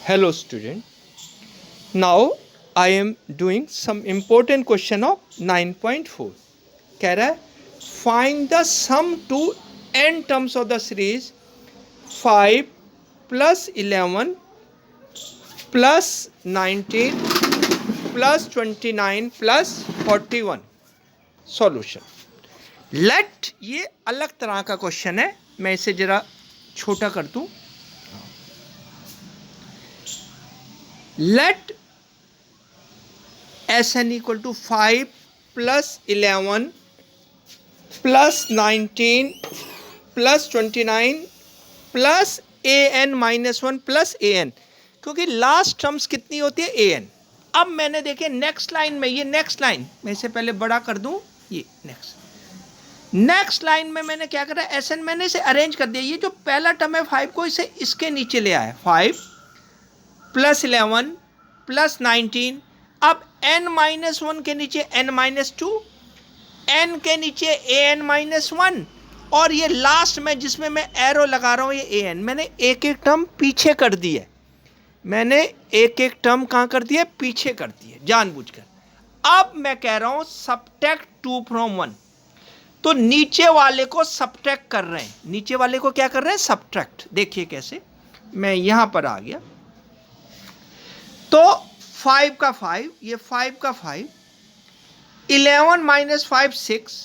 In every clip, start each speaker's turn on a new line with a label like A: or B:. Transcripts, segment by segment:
A: Hello student. Now I am doing some important question of 9.4. कह रहा है find the sum to n terms of the series 5 plus 11 plus 19 plus 29 plus 41. Solution. Let ये अलग तरह का question है, मैं इसे जरा छोटा कर दूं. Let Sn equal to 5 plus 11 plus 19 plus 29 plus an minus 1 plus an, क्योंकि लास्ट टर्म्स कितनी होती है an. अब मैंने देखे नेक्स्ट लाइन में, ये नेक्स्ट लाइन मैं इसे पहले बड़ा कर दूं, ये नेक्स्ट लाइन में मैंने क्या करा, Sn मैंने इसे अरेंज कर दिया. ये जो पहला टर्म है 5 को इसे इसके नीचे ले आया, 5 प्लस 11 प्लस 19. अब n माइनस 1 के नीचे n माइनस 2, n के नीचे an माइनस 1, और ये लास्ट में जिसमें मैं एरो लगा रहा हूँ ये an. मैंने एक एक टर्म पीछे कर दी है, मैंने एक एक टर्म कहाँ कर दिया, पीछे कर दी है जानबूझकर. अब मैं कह रहा हूँ सब्ट्रैक्ट 2 फ्रॉम 1. तो नीचे वाले को सब्ट्रैक्ट कर रहे हैं, नीचे वाले को क्या कर रहे हैं, सब्ट्रैक्ट. देखिए कैसे, मैं यहां पर आ गया तो 5 का 5, ये 5 का 5, 11 माइनस 5 6,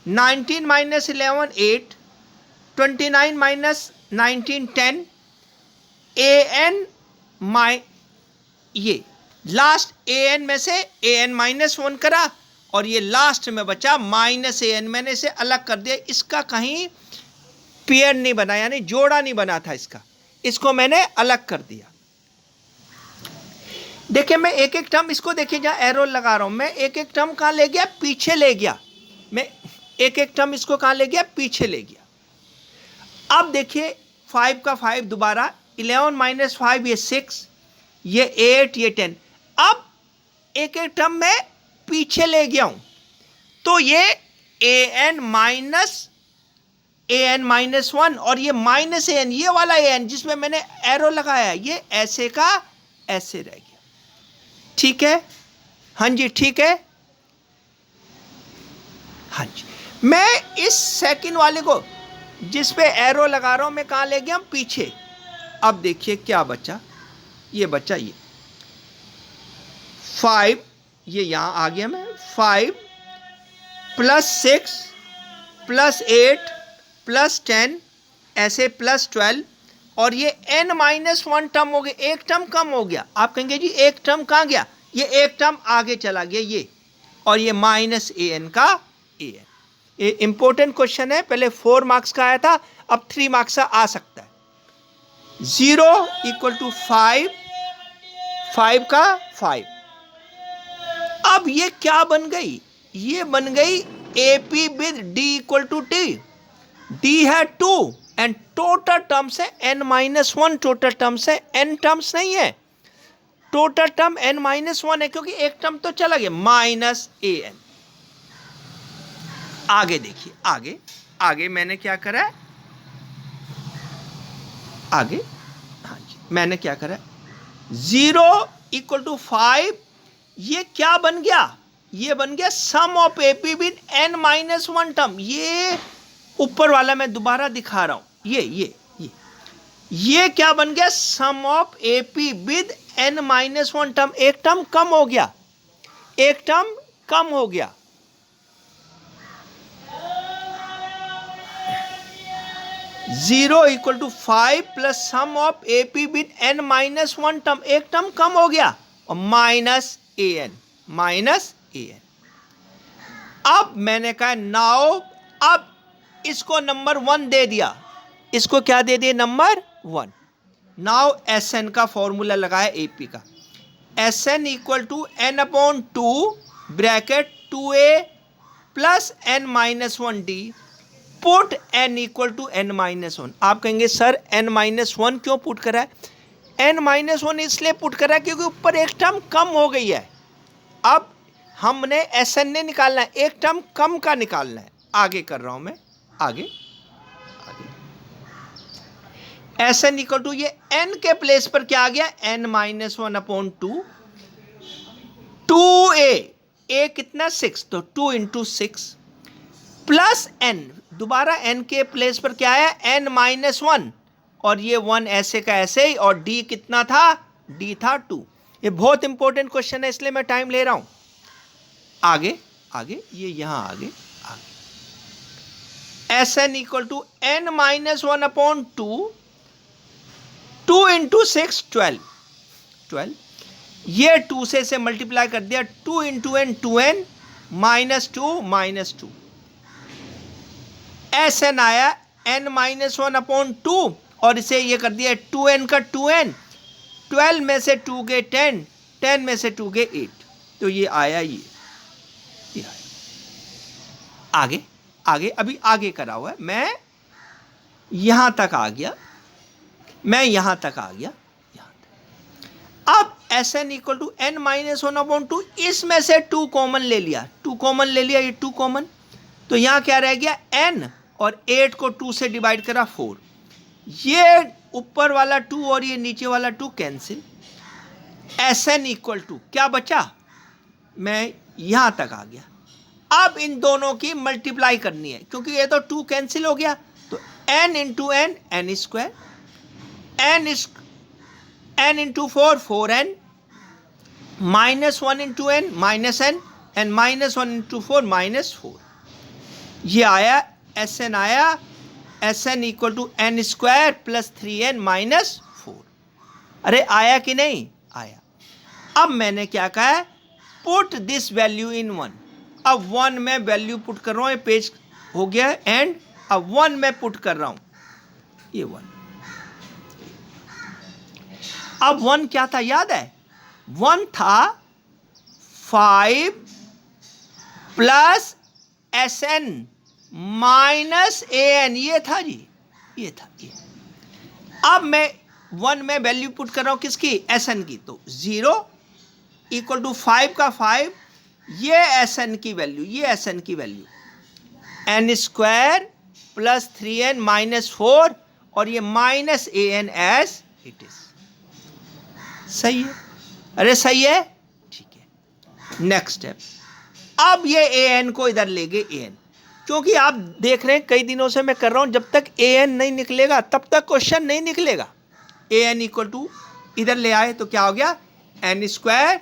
A: 19 माइनस 11 8, 29 माइनस 19 10, an ये लास्ट an में से an माइनस 1 करा, और ये लास्ट में बचा माइनस an. मैंने इसे अलग कर दिया, इसका कहीं पेयर नहीं बना, यानी जोड़ा नहीं बना था इसका, इसको मैंने अलग कर दिया. देखिए मैं एक एक टर्म, इसको देखिए जहाँ एरो लगा रहा हूँ, मैं एक एक टर्म कहाँ ले गया, पीछे ले गया. मैं एक एक टर्म इसको कहाँ ले गया, पीछे ले गया. अब देखिए 5 का 5 दोबारा, 11 माइनस 5 ये 6, ये 8, ये 10. अब एक एक टर्म में पीछे ले गया हूँ, तो ये an माइनस 1 और ये माइनस an, ये वाला an जिसमें मैंने एरो लगाया है, ये ऐसे का ऐसे रह गया. ठीक है, हाँ जी ठीक है, हाँ जी. मैं इस सेकंड वाले को जिस पे एरो लगा रहा हूं, मैं कहां ले गया, पीछे. अब देखिए क्या बचा, ये बचा ये 5, ये यहां आ गया मैं, 5 प्लस 6 प्लस 8 प्लस 10 ऐसे प्लस 12, और ये n माइनस 1 टर्म हो गया, एक टर्म कम हो गया. आप कहेंगे जी एक टर्म कहाँ गया, ये एक टर्म आगे चला गया ये, और ये माइनस an का an. ये इंपॉर्टेंट क्वेश्चन है, पहले 4 मार्क्स का आया था, अब 3 मार्क्स का आ सकता है. 0 इक्वल टू 5, 5 का 5. अब ये क्या बन गई, ये बन गई AP with D equal to T. D है 2 एंड टोटल टर्म्स है n माइनस 1. टोटल टर्म्स है, n टर्म्स नहीं है, टोटल टर्म n माइनस 1 है, क्योंकि एक टर्म तो चला गया, माइनस an. आगे देखिए, आगे आगे मैंने क्या करा है, आगे हाँ जी मैंने क्या करा है, 0 इक्वल टू 5, ये क्या बन गया, ये बन गया sum of AP with n minus 1 term. ये ऊपर वाला मैं दोबारा दिखा रहा हूं, ये क्या बन गया, sum of AP with n minus 1 term. एक टर्म कम हो गया, एक टर्म कम हो गया. Zero equal to 5 plus sum of AP with n minus 1 term, एक टर्म कम हो गया, और माइनस an, माइनस an. अब मैंने कहा नाउ, अब इसको नंबर 1 दे दिया, इसको क्या दे दिया, नंबर 1. नाउ Sn का फॉर्मूला लगाया AP का, Sn equal to n upon 2 bracket 2a plus n minus 1d, put n equal to n minus 1. आप कहेंगे सर n माइनस 1 क्यों पुट करा है, n माइनस 1 इसलिए पुट करा है क्योंकि ऊपर एक टर्म कम हो गई है. अब हमने Sn ने निकालना है, एक टर्म कम का निकालना है. आगे कर रहा हूं मैं, आगे एस एन इक्वल टू, ये n के प्लेस पर क्या आ गया, n माइनस 1/2, 2a कितना 6, तो 2 इंटू 6 प्लस n, दोबारा n के प्लेस पर क्या है, n माइनस 1, और ये 1 ऐसे का ऐसे ही, और d कितना था, d था 2। ये बहुत इंपॉर्टेंट क्वेश्चन है, इसलिए मैं टाइम ले रहा हूं। आगे आगे ये यहां आगे S N equal to n minus 1/2, 2 into 6 12, ये 2 से मल्टीप्लाई कर दिया, 2 into n 2n -2 S N आया n माइनस 1/2, और इसे ये कर दिया 2n का 2n, 12 में से 2 गए 10, 10 में से 2 गए 8, तो ये आया ये आया। आगे आगे अभी आगे करा हुआ है, मैं यहां तक आ गया, मैं यहां तक आ गया, यहां तक। अब S N equal to n minus 1/2, इसमें से 2 कॉमन ले लिया, 2 कॉमन ले लिया, ये 2 कॉमन, तो यहां क्या रह गया n, और 8 को 2 से डिवाइड करा 4, ये ऊपर वाला 2 और ये नीचे वाला 2 cancel. S N equal to क्या बचा, मैं यहां तक आ गया। अब इन दोनों की मल्टीप्लाई करनी है, क्योंकि ये तो 2 कैंसिल हो गया, तो n into n n square, n into 4 4n, -1 into n -n, and -1 into 4 -4, ये आया एस एन आया, S N equal to n square plus 3n -4। अरे आया कि नहीं आया। अब मैंने क्या कहा है, पुट दिस वैल्यू इन 1, अब 1 में वैल्यू पुट कर रहा हूं, ये पेज हो गया एंड, अब 1 में पुट कर रहा हूं, ये 1। अब 1 क्या था याद है, 1 था 5 plus S N minus A N, ये था जी, ये था ये। अब मैं 1 में वैल्यू पुट कर रहा हूं किसकी, एस एन की, तो 0 इक्वल टू 5 का 5, ये एस एन की वैल्यू, ये एस एन की value n square plus 3n -4, और ये minus A N as it is. सही है, अरे सही है, ठीक है। नेक्स्ट स्टेप, अब ये ए एन को इधर ले गए, ए एन, क्योंकि आप देख रहे हैं कई दिनों से मैं कर रहा हूं, जब तक ए एन नहीं निकलेगा तब तक क्वेश्चन नहीं निकलेगा। ए एन इक्वल टू इधर ले आए तो क्या हो गया, n स्क्वायर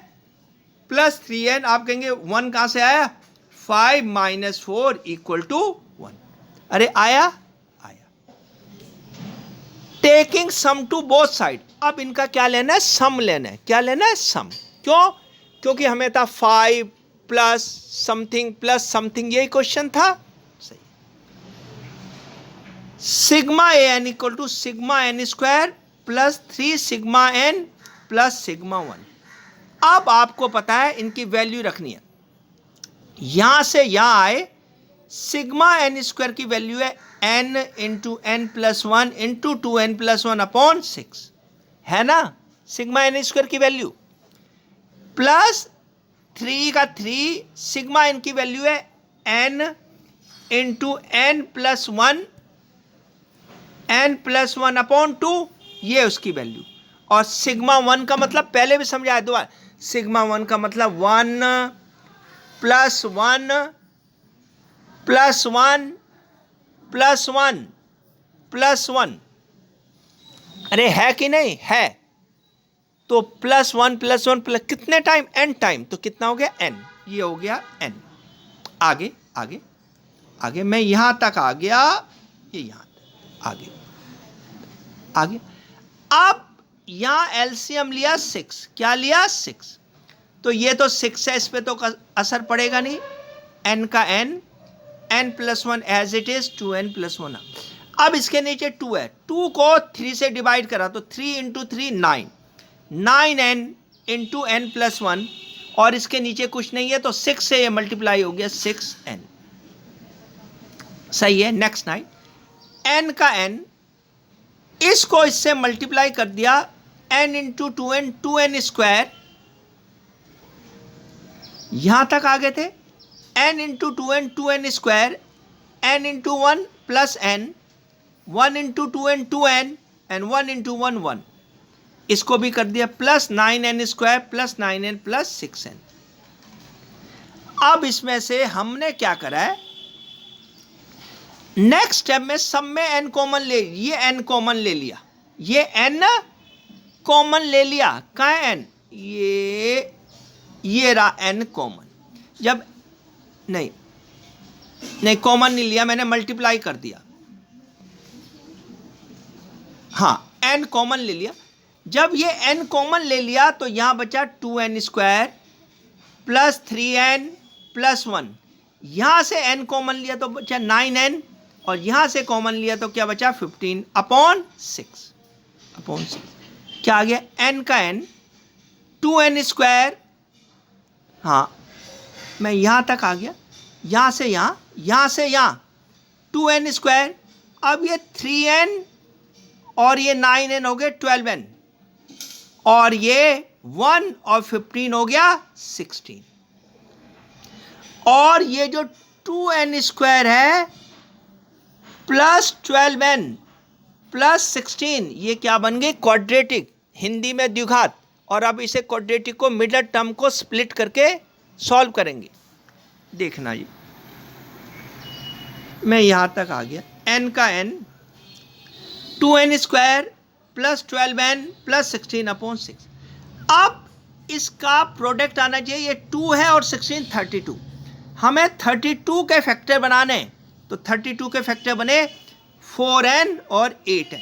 A: प्लस 3n, आप कहेंगे 1 कहां से आया, 5 - 4 इक्वल टू 1। अरे आया आया। Taking sum to both side, अब इनका क्या लेना है, सम लेना है। क्या लेना है, सम। क्यों, क्योंकि हमें था 5 प्लस समथिंग, यही क्वेश्चन था। सही। Sigma A N equal to sigma n square plus 3 sigma n plus sigma 1। अब आपको पता है इनकी वैल्यू रखनी है, यहां से यहां आए, सिग्मा n स्क्वायर की वैल्यू है n into n plus 1 into 2n plus 1/6, है ना, सिग्मा n स्क्वायर की वैल्यू, प्लस 3 का 3, सिग्मा n की वैल्यू है n इंटू n प्लस 1/2, ये उसकी वैल्यू। और सिग्मा 1 का मतलब पहले भी समझाया, दोबारा, सिग्मा 1 का मतलब 1 प्लस 1 प्लस 1 प्लस 1 प्लस 1, अरे है कि नहीं है, तो प्लस 1 प्लस 1 प्लस कितने टाइम, n टाइम, तो कितना हो गया n, ये हो गया n। आगे आगे आगे, मैं यहां तक आ गया, ये यहां तक आगे आगे। अब यहां एलसीएम लिया 6, क्या लिया 6, तो ये तो 6 है, इस पे तो असर पड़ेगा नहीं, n का n plus 1 as it is, 2n plus 1। अब इसके नीचे 2 है, 2 को 3 से डिवाइड करा तो 3 into 3 9, 9n into n plus 1, और इसके नीचे कुछ नहीं है, तो 6 से ये मल्टीप्लाई हो गया 6n। सही है। नेक्स्ट 9, n का n, इसको इससे मल्टीप्लाई कर दिया, n into 2n, 2n square, यहां तक आ गए थे, n into 2n, 2n square, n into 1 plus n, 1 into 2n, 2n and 1 into 1 1, इसको भी कर दिया plus 9n square plus 9n plus 6n। अब इसमें से हमने क्या करा है, नेक्स्ट स्टेप में सब में n कॉमन ले, ये n कॉमन ले लिया, ये n कॉमन ले लिया। कहाँ है n, ये रहा n कॉमन। जब नहीं कॉमन नहीं लिया मैंने, मल्टीप्लाई कर दिया, हाँ n कॉमन ले लिया। जब ये n कॉमन ले लिया तो यहां बचा 2n square plus 3n plus 1, यहां से n कॉमन लिया तो बचा 9n, और यहां से कॉमन लिया तो क्या बचा 15 अपॉन 6। क्या आ गया, n का n 2n स्क्वायर, हाँ मैं यहां तक आ गया, यहां से यहां 2n स्क्वायर, अब ये 3n और ये 9n हो गए 12n, और ये 1 और 15 हो गया 16, और ये जो 2n स्क्वायर है प्लस 12n प्लस 16, ये क्या बन गई, क्वाड्रेटिक, हिंदी में द्विघात। और अब इसे क्वाड्रेटिक को मिडल टर्म को स्प्लिट करके सॉल्व करेंगे। देखना जी, मैं यहां तक आ गया, n का n 2n square plus 12n plus 16 upon 6। अब इसका प्रोडक्ट आना चाहिए, ये 2 है और 16 32, हमें 32 के फैक्टर बनाने हैं, तो 32 के फैक्टर बने 4n और 8n,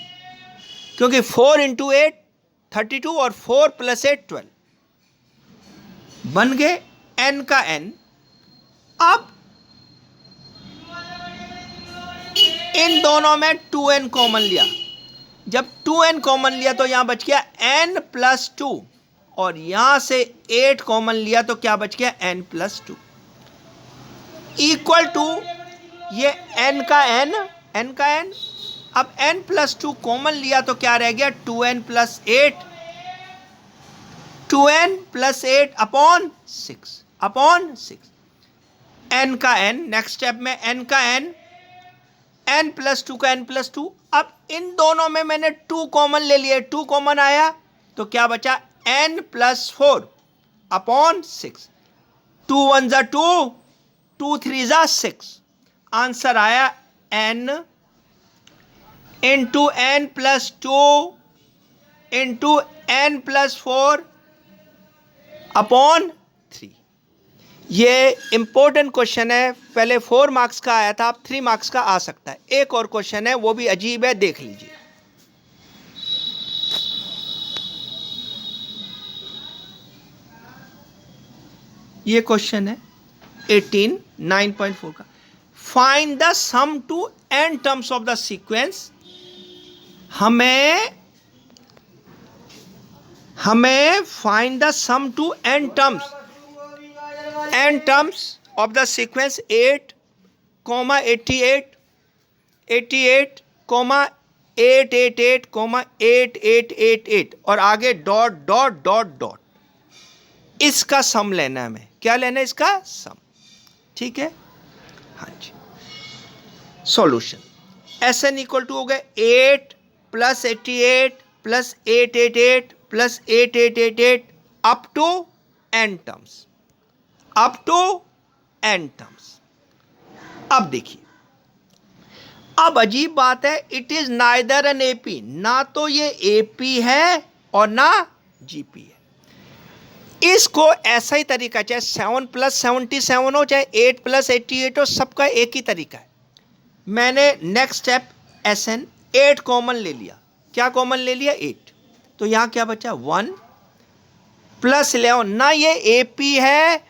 A: क्योंकि 4 इंटू 8 32 और 4 प्लस 8 12 बन गए n का n। अब इन दोनों में 2n कॉमन लिया, जब 2n कॉमन लिया तो यहां बच गया n प्लस 2, और यहां से 8 कॉमन लिया तो क्या बच गया n प्लस 2, इक्वल टू ये n का n। अब n प्लस 2 कॉमन लिया तो क्या रह गया 2n plus 8, 2n plus 8 upon 6 n का n। नेक्स्ट स्टेप में n का n प्लस 2 का n प्लस 2। अब इन दोनों में मैंने 2 कॉमन ले लिए, 2 कॉमन आया तो क्या बचा n प्लस 4 अपॉन 6, 2 1 जा 2, 2 3 जा 6, आंसर आया n into n plus 2 into n plus 4 upon 3। ये इंपॉर्टेंट क्वेश्चन है, पहले 4 मार्क्स का आया था, अब 3 मार्क्स का आ सकता है। एक और क्वेश्चन है, वो भी अजीब है, देख लीजिए। ये क्वेश्चन है 18 9.4 का, find the sum to n terms of the sequence. हमें find the sum to n terms of the sequence 8, 88, 88, 888, 8888 और आगे डॉट डॉट डॉट डॉट, इसका सम लेना है हमें। क्या लेना है, इसका सम, ठीक है। हाँ जी, सॉल्यूशन Sn इक्वल टू हो गया 8 plus 88 plus 888 plus 8888 up to n terms, अब देखिए, अब अजीब बात है, it is neither an AP, ना तो ये AP है और ना GP है। इसको ऐसा ही तरीका, चाहे 7 प्लस 77 हो, चाहे 8 प्लस 88 हो, सबका एक ही तरीका है। मैंने नेक्स्ट स्टेप Sn 8 कॉमन ले लिया। क्या कॉमन ले लिया, 8, तो यहां क्या बचा 1 प्लस 11, ना ये AP है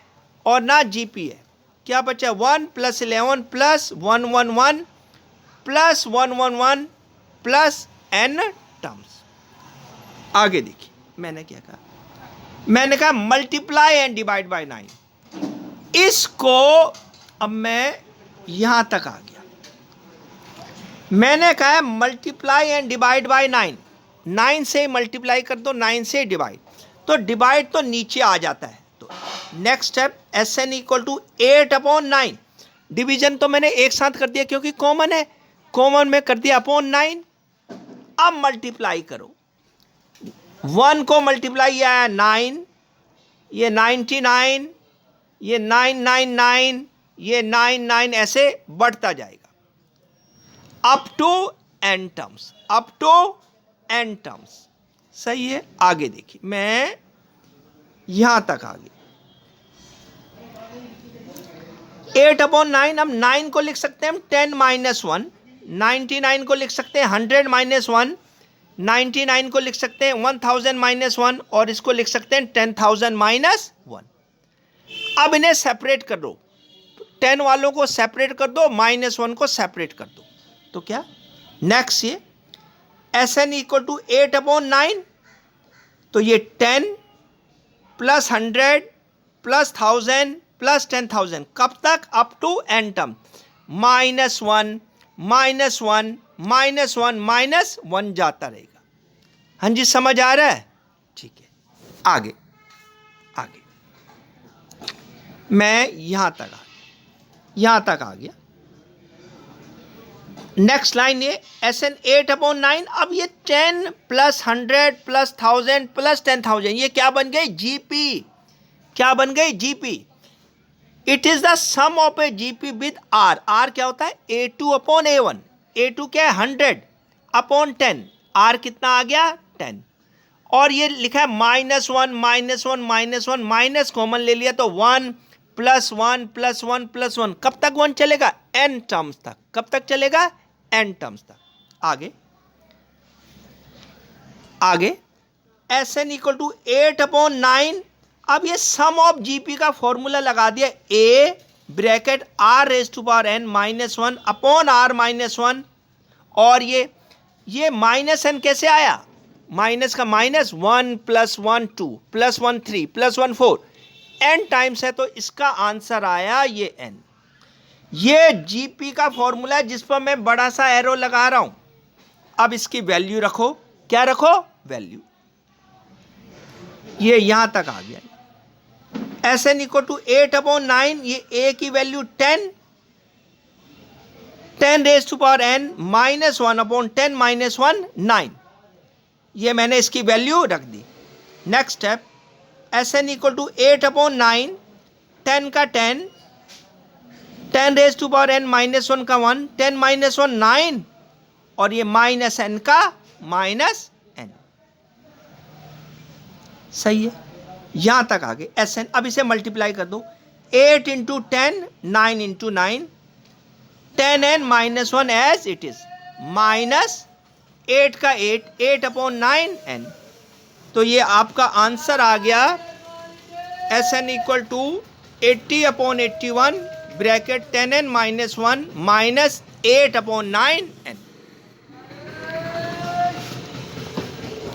A: और ना GP है, क्या बचा 1 plus 11 plus 111 plus 111 plus n terms. आगे देखिए, मैंने क्या कहा, मैंने कहा मल्टीप्लाई एंड डिवाइड बाय 9। इसको अब मैं यहां तक आ गया, मैंने कहा मल्टीप्लाई एंड डिवाइड बाय 9, 9 से मल्टीप्लाई कर दो, 9 से डिवाइड, तो डिवाइड तो नीचे आ जाता है। तो next step Sn equal to 8 upon 9, division तो मैंने एक साथ कर दिया क्योंकि कॉमन है, कॉमन में कर दिया अपॉन 9, अब मल्टीप्लाई करो, 1 को मल्टीप्लाई आया 9, ये 99, ये 999, ये 99, ऐसे बढ़ता जाएगा up to n terms, up to n terms. सही है, आगे देखिए, मैं यहां तक आ गया। 8/9, हम 9 को लिख सकते हैं हम 10 - 1, 99 को लिख सकते हैं 100 - 1, 99 को लिख सकते हैं 1000 - 1, और इसको लिख सकते हैं 10,000 - 1। अब इन्हें सेपरेट कर दो, 10 वालों को सेपरेट कर दो, -1 को सेपरेट कर दो, तो क्या नेक्स्ट ये Sn = 8/9, तो ये 10 + 100 + 1000 + 10,000, कब तक? अप टू n टर्म, -1 -1 -1 -1 जाता रहेगा। हाँ जी, समझ आ रहा है? ठीक है, आगे आगे मैं यहां तक आ गया। नेक्स्ट लाइन ये Sn 8/9, अब ये 10 + 100 + 1000 + 10,000, ये क्या बन गई? जीपी। क्या बन गई? GP. It is the sum of a GP with R. R क्या होता है? A2/A1। A2 क्या है? 100/10। आर कितना आ गया? 10। और ये लिखा है -1 -1 -1, माइनस कॉमन ले लिया तो 1 + 1 + 1 + 1, कब तक 1 चलेगा? n टर्म्स तक। कब तक चलेगा? n टर्म्स तक। आगे Sn = 8/9, अब ये सम ऑफ जीपी का फॉर्मूला लगा दिया, a bracket r⁻n -1 upon r -1, और ये -n कैसे आया? माइनस का माइनस, 1 + 1 2 + 1 3 + 1 4, n टाइम्स है, तो इसका आंसर आया ये n। ये जीपी का फॉर्मूला है जिस पर मैं बड़ा सा एरो लगा रहा हूं। अब इसकी वैल्यू रखो, क्या रखो? वैल्यू। ये यहां तक आ गया। Sn = 8/9, ये a की वैल्यू 10, 10⁻n -1/10 - 1 9, ये मैंने इसकी वैल्यू रख दी। नेक्स्ट स्टेप, Sn = 8/9, 10 का 10, 10⁻n -1 का 1, 10 - 1 9, और ये -n का -n। सही है, यहां तक आ गए Sn। अब इसे मल्टीप्लाई कर दो, 8 × 10, 9 × 9, 10n - 1 एज इट इज, -8 का 8, 8/9n। तो ये आपका आंसर आ गया Sn = 80/81 ब्रैकेट 10n - 1 -8/9n।